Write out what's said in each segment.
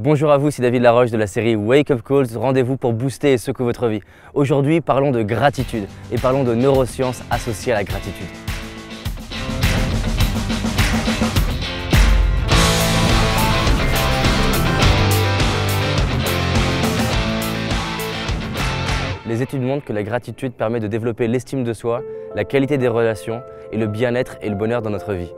Bonjour à vous, c'est David Laroche de la série Wake Up Calls, rendez-vous pour booster et secouer votre vie. Aujourd'hui, parlons de gratitude et parlons de neurosciences associées à la gratitude. Les études montrent que la gratitude permet de développer l'estime de soi, la qualité des relations et le bien-être et le bonheur dans notre vie.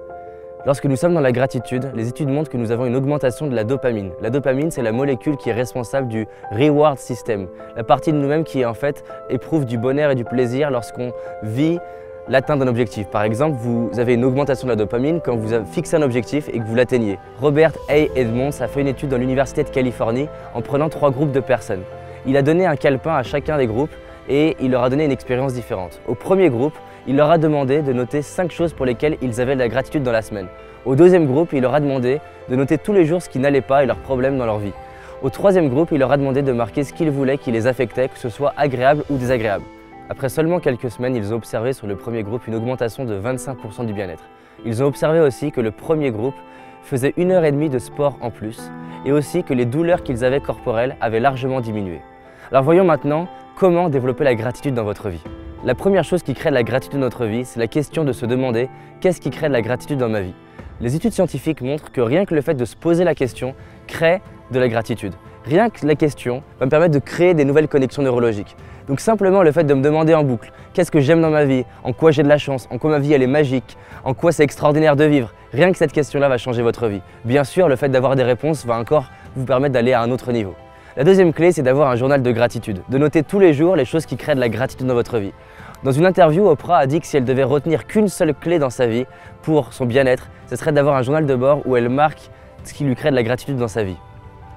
Lorsque nous sommes dans la gratitude, les études montrent que nous avons une augmentation de la dopamine. La dopamine, c'est la molécule qui est responsable du reward system, la partie de nous-mêmes qui en fait éprouve du bonheur et du plaisir lorsqu'on vit l'atteinte d'un objectif. Par exemple, vous avez une augmentation de la dopamine quand vous fixez un objectif et que vous l'atteignez. Robert A. Edmonds a fait une étude dans l'Université de Californie en prenant 3 groupes de personnes. Il a donné un calepin à chacun des groupes et il leur a donné une expérience différente. Au premier groupe, il leur a demandé de noter 5 choses pour lesquelles ils avaient de la gratitude dans la semaine. Au deuxième groupe, il leur a demandé de noter tous les jours ce qui n'allait pas et leurs problèmes dans leur vie. Au troisième groupe, il leur a demandé de marquer ce qu'ils voulaient qui les affectait, que ce soit agréable ou désagréable. Après seulement quelques semaines, ils ont observé sur le premier groupe une augmentation de 25% du bien-être. Ils ont observé aussi que le premier groupe faisait 1h30 de sport en plus et aussi que les douleurs qu'ils avaient corporelles avaient largement diminué. Alors voyons maintenant comment développer la gratitude dans votre vie. La première chose qui crée de la gratitude dans notre vie, c'est la question de se demander qu'est-ce qui crée de la gratitude dans ma vie. Les études scientifiques montrent que rien que le fait de se poser la question crée de la gratitude. Rien que la question va me permettre de créer des nouvelles connexions neurologiques. Donc simplement le fait de me demander en boucle qu'est-ce que j'aime dans ma vie, en quoi j'ai de la chance, en quoi ma vie elle est magique, en quoi c'est extraordinaire de vivre, rien que cette question-là va changer votre vie. Bien sûr, le fait d'avoir des réponses va encore vous permettre d'aller à un autre niveau. La deuxième clé, c'est d'avoir un journal de gratitude, de noter tous les jours les choses qui créent de la gratitude dans votre vie. Dans une interview, Oprah a dit que si elle devait retenir qu'une seule clé dans sa vie pour son bien-être, ce serait d'avoir un journal de bord où elle marque ce qui lui crée de la gratitude dans sa vie.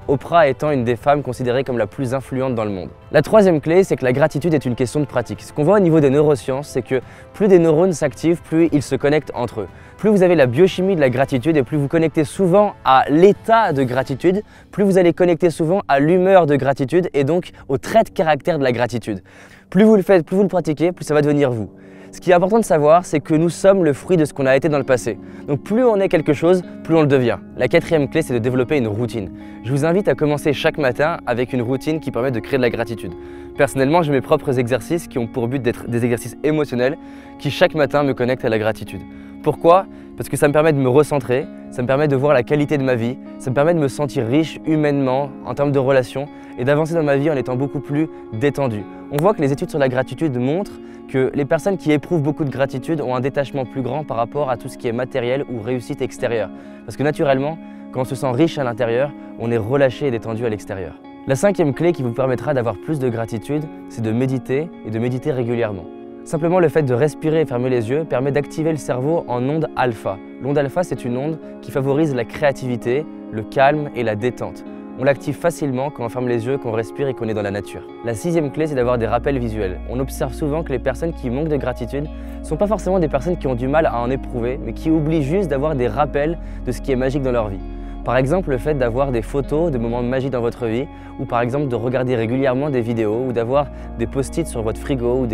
Oprah étant une des femmes considérées comme la plus influente dans le monde. La troisième clé, c'est que la gratitude est une question de pratique. Ce qu'on voit au niveau des neurosciences, c'est que plus des neurones s'activent, plus ils se connectent entre eux. Plus vous avez la biochimie de la gratitude et plus vous connectez souvent à l'état de gratitude, plus vous allez connecter souvent à l'humeur de gratitude et donc au trait de caractère de la gratitude. Plus vous le faites, plus vous le pratiquez, plus ça va devenir vous. Ce qui est important de savoir, c'est que nous sommes le fruit de ce qu'on a été dans le passé. Donc plus on est quelque chose, plus on le devient. La quatrième clé, c'est de développer une routine. Je vous invite à commencer chaque matin avec une routine qui permet de créer de la gratitude. Personnellement, j'ai mes propres exercices qui ont pour but d'être des exercices émotionnels qui chaque matin me connectent à la gratitude. Pourquoi? Parce que ça me permet de me recentrer, ça me permet de voir la qualité de ma vie, ça me permet de me sentir riche humainement en termes de relations et d'avancer dans ma vie en étant beaucoup plus détendu. On voit que les études sur la gratitude montrent que les personnes qui éprouvent beaucoup de gratitude ont un détachement plus grand par rapport à tout ce qui est matériel ou réussite extérieure. Parce que naturellement, quand on se sent riche à l'intérieur, on est relâché et détendu à l'extérieur. La cinquième clé qui vous permettra d'avoir plus de gratitude, c'est de méditer et de méditer régulièrement. Simplement le fait de respirer et fermer les yeux permet d'activer le cerveau en onde alpha. L'onde alpha, c'est une onde qui favorise la créativité, le calme et la détente. On l'active facilement quand on ferme les yeux, qu'on respire et qu'on est dans la nature. La sixième clé, c'est d'avoir des rappels visuels. On observe souvent que les personnes qui manquent de gratitude ne sont pas forcément des personnes qui ont du mal à en éprouver, mais qui oublient juste d'avoir des rappels de ce qui est magique dans leur vie. Par exemple, le fait d'avoir des photos de moments magiques dans votre vie, ou par exemple de regarder régulièrement des vidéos, ou d'avoir des post-it sur votre frigo, ou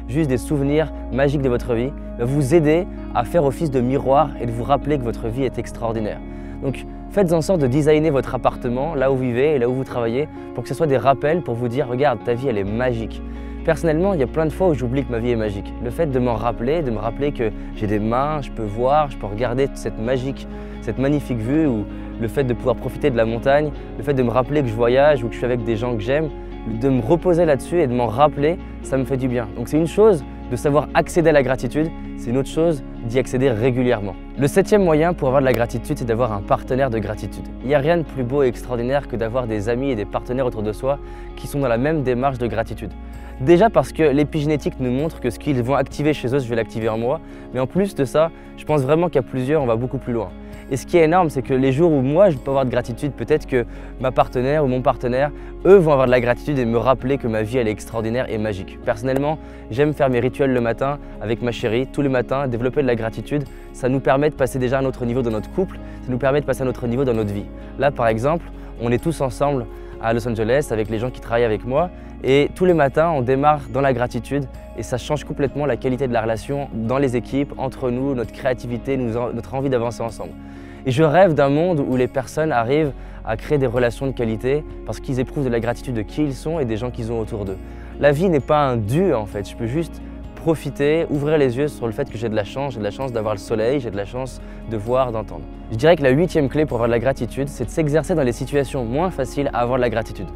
juste des souvenirs magiques de votre vie, va vous aider à faire office de miroir et de vous rappeler que votre vie est extraordinaire. Donc, faites en sorte de designer votre appartement, là où vous vivez et là où vous travaillez, pour que ce soit des rappels pour vous dire « Regarde, ta vie, elle est magique ». Personnellement, il y a plein de fois où j'oublie que ma vie est magique. Le fait de m'en rappeler, de me rappeler que j'ai des mains, je peux voir, je peux regarder cette magnifique vue, ou le fait de pouvoir profiter de la montagne, le fait de me rappeler que je voyage ou que je suis avec des gens que j'aime, de me reposer là-dessus et de m'en rappeler, ça me fait du bien. Donc c'est une chose de savoir accéder à la gratitude, c'est une autre chose d'y accéder régulièrement. Le septième moyen pour avoir de la gratitude, c'est d'avoir un partenaire de gratitude. Il n'y a rien de plus beau et extraordinaire que d'avoir des amis et des partenaires autour de soi qui sont dans la même démarche de gratitude. Déjà parce que l'épigénétique nous montre que ce qu'ils vont activer chez eux, je vais l'activer en moi. Mais en plus de ça, je pense vraiment qu'à plusieurs, on va beaucoup plus loin. Et ce qui est énorme, c'est que les jours où moi je peux avoir de gratitude, peut-être que ma partenaire ou mon partenaire, eux vont avoir de la gratitude et me rappeler que ma vie elle est extraordinaire et magique. Personnellement, j'aime faire mes rituels le matin avec ma chérie, tous les matins, développer de la gratitude. Ça nous permet de passer déjà à un autre niveau dans notre couple, ça nous permet de passer à un autre niveau dans notre vie. Là par exemple, on est tous ensemble à Los Angeles avec les gens qui travaillent avec moi et tous les matins on démarre dans la gratitude et ça change complètement la qualité de la relation dans les équipes, entre nous, notre créativité, notre envie d'avancer ensemble. Et je rêve d'un monde où les personnes arrivent à créer des relations de qualité parce qu'ils éprouvent de la gratitude de qui ils sont et des gens qu'ils ont autour d'eux. La vie n'est pas un dû en fait, je peux juste profiter, ouvrir les yeux sur le fait que j'ai de la chance d'avoir le soleil, j'ai de la chance de voir, d'entendre. Je dirais que la 8e clé pour avoir de la gratitude, c'est de s'exercer dans les situations moins faciles à avoir de la gratitude.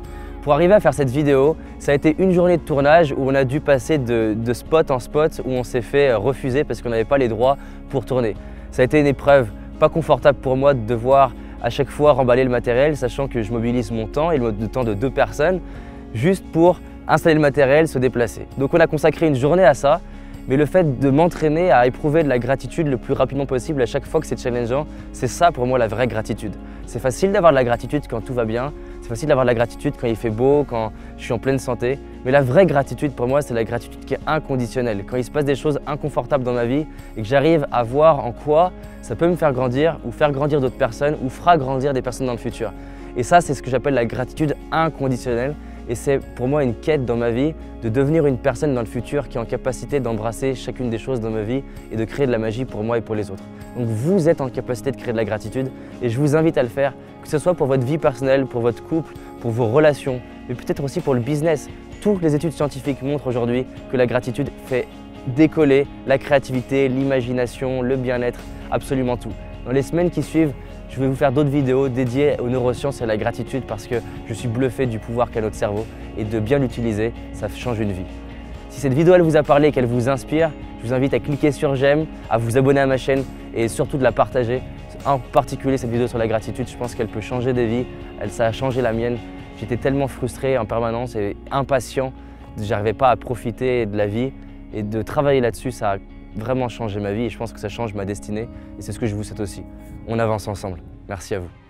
Pour arriver à faire cette vidéo, ça a été une journée de tournage où on a dû passer de spot en spot où on s'est fait refuser parce qu'on n'avait pas les droits pour tourner. Ça a été une épreuve pas confortable pour moi de devoir à chaque fois remballer le matériel, sachant que je mobilise mon temps et le temps de 2 personnes juste pour installer le matériel, se déplacer. Donc on a consacré une journée à ça, mais le fait de m'entraîner à éprouver de la gratitude le plus rapidement possible à chaque fois que c'est challengeant, c'est ça pour moi la vraie gratitude. C'est facile d'avoir de la gratitude quand tout va bien, c'est facile d'avoir de la gratitude quand il fait beau, quand je suis en pleine santé, mais la vraie gratitude pour moi c'est la gratitude qui est inconditionnelle. Quand il se passe des choses inconfortables dans ma vie et que j'arrive à voir en quoi ça peut me faire grandir ou faire grandir d'autres personnes ou fera grandir des personnes dans le futur. Et ça c'est ce que j'appelle la gratitude inconditionnelle. Et c'est pour moi une quête dans ma vie de devenir une personne dans le futur qui est en capacité d'embrasser chacune des choses dans ma vie et de créer de la magie pour moi et pour les autres. Donc vous êtes en capacité de créer de la gratitude et je vous invite à le faire, que ce soit pour votre vie personnelle, pour votre couple, pour vos relations, mais peut-être aussi pour le business. Toutes les études scientifiques montrent aujourd'hui que la gratitude fait décoller la créativité, l'imagination, le bien-être, absolument tout. Dans les semaines qui suivent, je vais vous faire d'autres vidéos dédiées aux neurosciences et à la gratitude parce que je suis bluffé du pouvoir qu'a notre cerveau et de bien l'utiliser, ça change une vie. Si cette vidéo elle vous a parlé et qu'elle vous inspire, je vous invite à cliquer sur j'aime, à vous abonner à ma chaîne et surtout de la partager. En particulier cette vidéo sur la gratitude, je pense qu'elle peut changer des vies, ça a changé la mienne. J'étais tellement frustré en permanence et impatient, j'arrivais pas à profiter de la vie et de travailler là-dessus, ça a vraiment changé ma vie et je pense que ça change ma destinée et c'est ce que je vous souhaite aussi. On avance ensemble. Merci à vous.